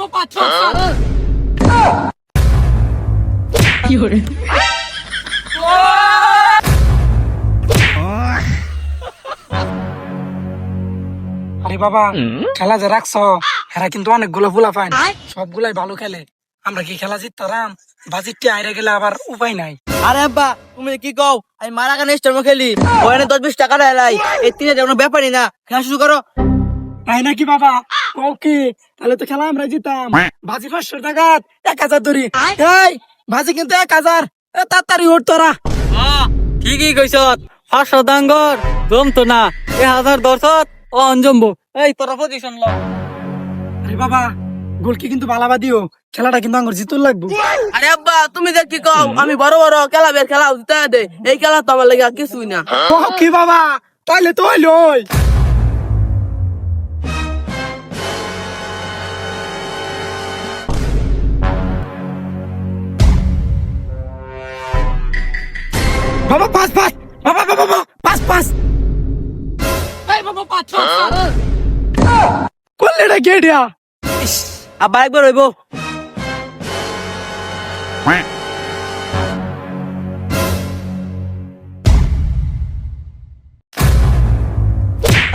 বাবা পাঁচ পাঁচ কি হরে আরে বাবা খেলা যে রাখছ এরা কিন্তু অনেকগুলো ফুলা পায় সবগুলাই ভালো খেলে আমরা কি খেলা জিততাম বাজিটটি আইরে গেলে আবার উপায় নাই। আরে আব্বা তুমি কি কও আমি মারা গানে স্টার খেলি ওখানে 10-20 টাকা দেয় এই 3,000 কোনো ব্যাপারই না খেলা শুরু করো। তাই নাকি বাবা? ওকে তাহলে তো খেলা আমরা জিতাম। বাজি 500 টাকা 1,000 ধরি। এই বাজি কিন্তু 1,000 তাড়াতাড়ি উঠ তোরা। ঠিকই কইছ 500 দাঙ্গর জমতো না 1000 দর্শক ও অঞ্জম্বো এই তোরা পজিশন ল। আরে বাবা গোলকি কিন্তু বালাবা দিও খেলাটা কিন্তু আঙ্গুর জিতুর লাগবো। আরে আব্বা তুমি দেখ কি কও আমি বড় বড় খেলা বের খেলা জিতা দে এই খেলা তো আমার লাগা কিছুই না। কি বাবা তাইলে তো হইলো বাবা পাঁচ পাঁচ বাবা বাবা বাবা পাঁচ পাঁচ এই বাবা পাঁচ পাঁচ করলে না গেডিয়া আব্বা একবার হইব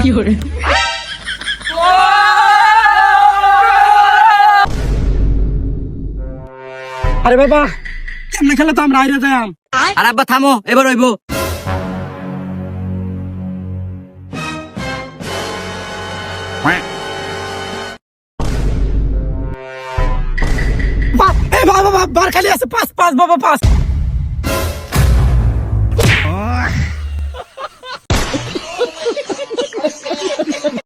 কি হরে আরে বাবা এমনি খেলে তো আমরা আইরে যাইম। আরে আব্বা থামো এবার হইব এই বাবা বাবা বার খালি আছে পাঁচ পাঁচ বাবা পাঁচ